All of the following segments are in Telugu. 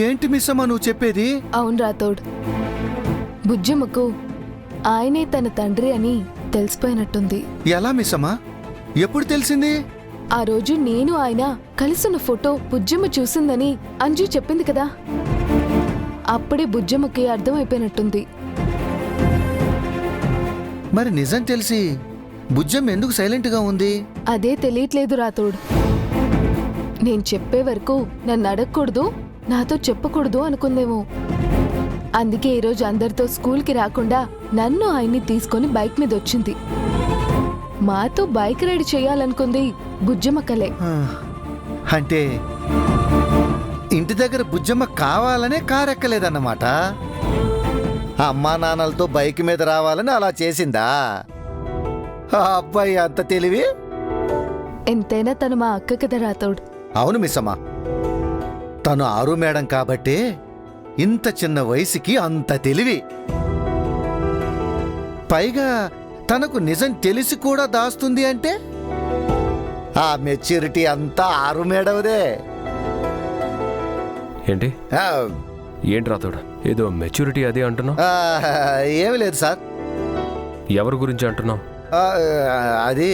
ఏంటి మిస్సమ్మ నువ్వు చెప్పేది? అవును రాథోడ్, బుజ్జమ్మకు ఆయనే తన తండ్రి అని తెలిసిపోయినట్టుంది. ఎలా మిస్సమ్మ? ఎప్పుడు తెలిసింది? ఆ రోజు నేను ఆయన కలిసిన ఫోటో బుజ్జమ్మ చూసిందని అంజు చెప్పింది కదా, అప్పుడే బుజ్జమ్మకి అర్థమైపోయినట్టుంది. మరి నిజం తెలిసి బుజ్జమ్మ ఎందుకు సైలెంట్గా ఉంది? అదే తెలియట్లేదు రాథోడ్. నేను చెప్పే వరకు నన్ను అడగకూడదు, నాతో చెప్పకూడదు అనుకుందేమో. అందుకే ఈరోజు అందరితో స్కూల్కి రాకుండా నన్ను ఆయన్ని తీసుకొని బైక్ మీద వచ్చింది. మాతో బైక్ రైడ్ చేయాలనుకుంది బుజ్జమ్మ కలే. అంటే ఇంటి దగ్గర బుజ్జమ్మ కావాలనే కారు ఎక్కలేదన్నమాట. అమ్మా నాన్నలతో బైక్ మీద రావాలని అలా చేసిందా? ఆ అబ్బాయి అంత తెలివి. ఎంతైనా తను మా అక్క కదా రాథోడ్. అవును మిస్సమ్మ, తను ఆరు మేడం కాబట్టే ఇంత చిన్న వయసుకి అంత తెలివి. పైగా తనకు నిజం తెలిసి కూడా దాస్తుంది అంటే ఆ మెచ్యూరిటీ అంతా ఆరు మేడవదే. ఏంటి ఏంటి రాథోడ్, ఏదో మెచ్యూరిటీ అదే అంటున్నావు? ఏమి లేదు సార్. ఎవరి గురించి అంటున్నావు? అది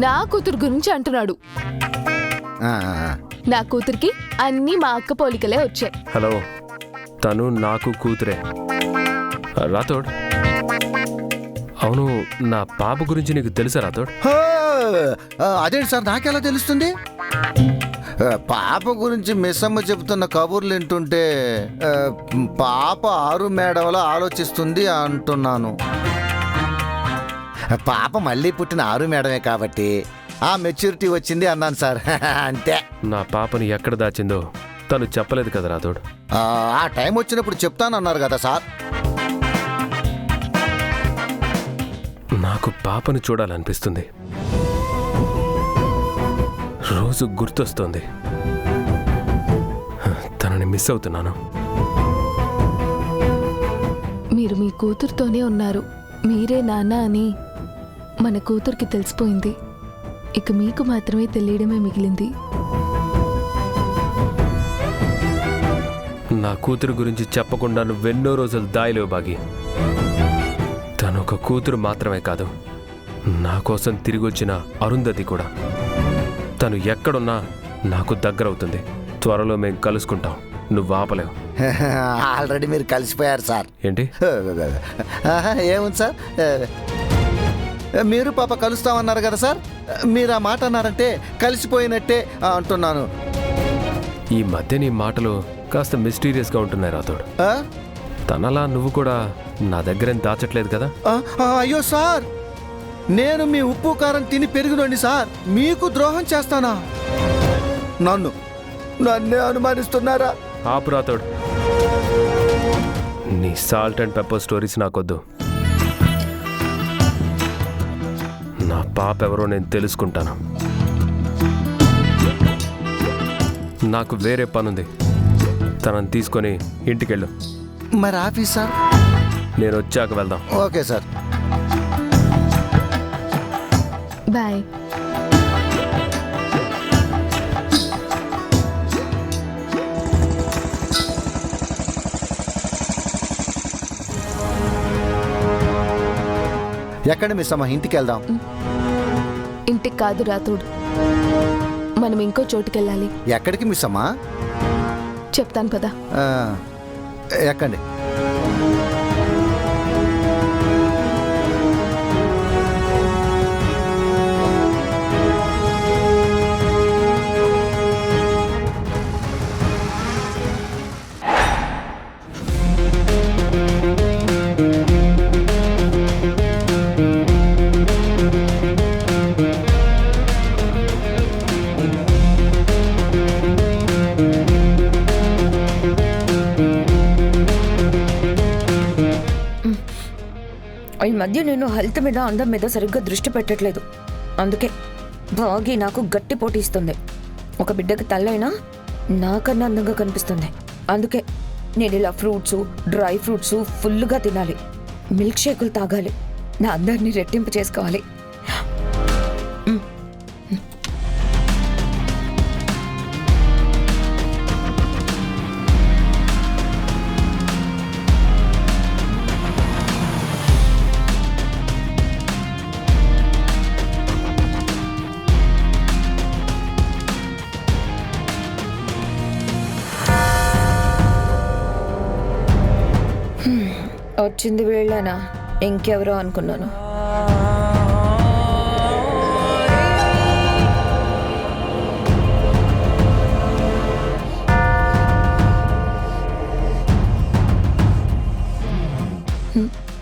నా కూతురు గురించి అంటున్నాడు. నా కూతురికి అన్నీ మా అక్క పోలికలే వచ్చాయి. హలో, తను నాకు కూతురే. రాథోడ్, అవును, నా పాప గురించి నీకు తెలుసా రాథోడ్? అదేంటి సార్, నాకెలా తెలుస్తుంది? పాప గురించి మిస్సమ్మ చెబుతున్న కబుర్లు వింటుంటే పాప ఆరు మేడవలో ఆలోచిస్తుంది అంటున్నాను. పాప మళ్ళీ పుట్టిన ఆరు మేడమే కాబట్టి ఆ మెచ్యూరిటీ వచ్చింది అన్నాను సార్. అంతే. నా పాపని ఎక్కడ దాచిందో తను చెప్పలేదు కదా రాథోడ్. ఆ టైం వచ్చినప్పుడు చెప్తానన్నారు కదా సార్. నాకు పాపను చూడాలనిపిస్తుంది, రోజు గుర్తొస్తోంది. తనని మిస్ అవుతున్నాను. మీరు మీ కూతురుతోనే ఉన్నారు, మీరే నాన్న అని మన కూతురికి తెలిసిపోయింది. ఇక మీకు మాత్రమే తెలియడమే మిగిలింది. నా కూతురు గురించి చెప్పకుండా నువ్వెన్నో రోజులు దాయలేవు బాగి. తను ఒక కూతురు మాత్రమే కాదు, నా కోసం తిరిగి వచ్చిన అరుంధతి కూడా. తను ఎక్కడున్నా నాకు దగ్గరవుతుంది. త్వరలో మేం కలుసుకుంటాం, నువ్వు ఆపలేవు. ఆల్రెడీ మీరు కలిసిపోయారు సార్. ఏంటి? ఏముంది సార్, మీరు పాప కలుస్తామన్నారు కదా సార్. మీరు ఆ మాట అన్నారంటే కలిసిపోయినట్టే అంటున్నాను. ఈ మధ్య నీ మాటలు కాస్త మిస్టీరియస్గా ఉంటున్నాయి రాథోడ్. తనలా నువ్వు కూడా నా దగ్గరేం దాచట్లేదు కదా? అయ్యో సార్, నేను మీ ఉప్పు కారం తిని పెరిగినండి సార్. మీకు ద్రోహం చేస్తానా? నన్నే అనుమానిస్తున్నారా? ఆపు రాథోడ్, నీ సాల్ట్ అండ్ పెప్పర్ స్టోరీస్ నాకొద్దు. నా పాప ఎవరో నేను తెలుసుకుంటాను. నాకు వేరే పనుంది, తనని తీసుకొని ఇంటికెళ్ళు. మరి ఆఫీస్ సార్? నేను వచ్చాక వెళ్దాం. Okay sir, bye. ఎక్కడ మిస్ అమ్మా? ఇంటికి వెళ్దాం. ఇంటికి కాదు రాథోడ్, మనం ఇంకో చోటుకెళ్ళాలి. ఎక్కడికి మిస్ అమ్మా? చెప్తాను కదా. ఎక్కండి. ఈ మధ్య నేను హెల్త్ మీద అందం మీద సరిగ్గా దృష్టి పెట్టట్లేదు. అందుకే బాగి నాకు గట్టి పోటీ ఇస్తుంది. ఒక బిడ్డకి తల్లైనా నాకన్నా అందంగా కనిపిస్తుంది. అందుకే నేను ఇలా ఫ్రూట్స్, డ్రై ఫ్రూట్స్ ఫుల్గా తినాలి, మిల్క్ షేకులు తాగాలి, నా అందరినీ రెట్టింపు చేసుకోవాలి. వచ్చింది వీళ్ళనా ఇంకెవరో అనుకున్నాను.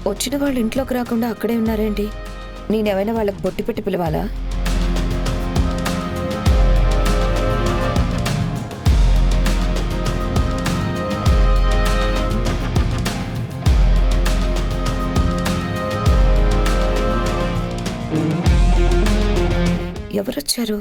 వచ్చిన వాళ్ళు ఇంట్లోకి రాకుండా అక్కడే ఉన్నారేంటి? నేనేమైనా వాళ్ళకి బొట్టి పెట్టి పిలవాలా? ఎవరొచ్చారు?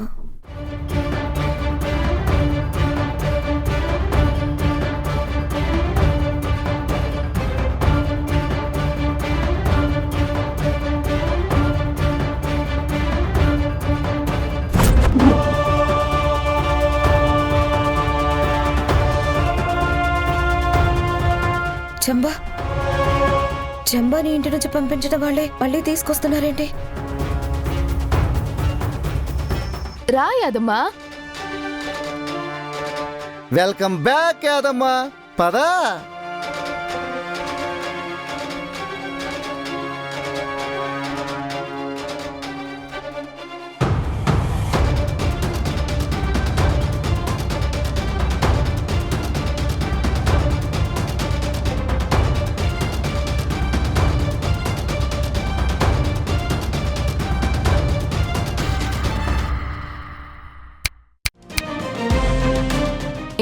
చంబా చంబాని ఇంటి నుంచి పంపించడం వాళ్ళే మళ్ళీ తీసుకొస్తున్నారేంటి? రా యాదమ్మా. వెల్కమ్ బ్యాక్ యాదమ్మా, పదా.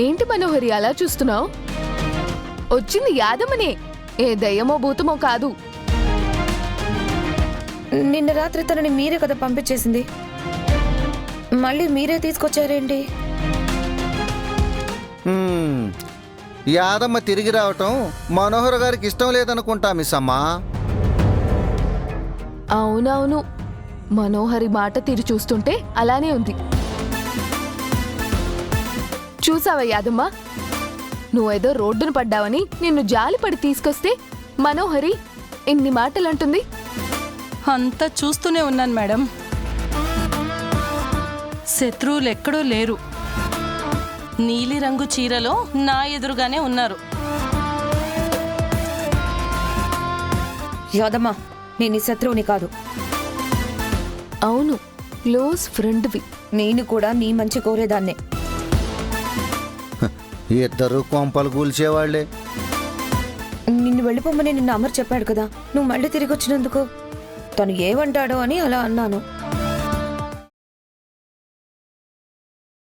ఏంటి మనోహరి అలా చూస్తున్నావు? వచ్చింది యాదమ్మనే, ఏ దయ్యమో భూతమో కాదు. నిన్న రాత్రి తనని మీరే కదా పంపించేసింది, మళ్ళీ మీరే తీసుకొచ్చారేంటి? యాదమ్మ తిరిగి రావటం మనోహర్ గారికి ఇష్టం లేదనుకుంటా మిస్ అమ్మా. అవునవును, మనోహరి మాట తీరు చూస్తుంటే అలానే ఉంది. చూసావా యాదమ్మ, నువ్వేదో రోడ్డును పడ్డావని నిన్ను జాలిపడి తీసుకొస్తే మనోహరి ఎన్ని మాటలంటుంది. అంతా చూస్తూనే ఉన్నాను మేడం. శత్రువులు ఎక్కడో లేరు. నీలిరంగు చీరలో నా ఎదురుగానే ఉన్నారు. యాదమ్మా, నేను ఈ శత్రువుని కాదు. అవును, క్లోజ్ ఫ్రెండ్వి. నేను కూడా నీ మంచి కోరేదాన్నే. ఇద్దరు కొంపలు కూల్చేవాళ్లే. నిన్ను వెళ్ళిపోమని నిన్న అమర్ చెప్పాడు కదా, నువ్వు మళ్ళీ తిరిగి వచ్చినందుకు తను ఏమంటాడో అని అలా అన్నాను.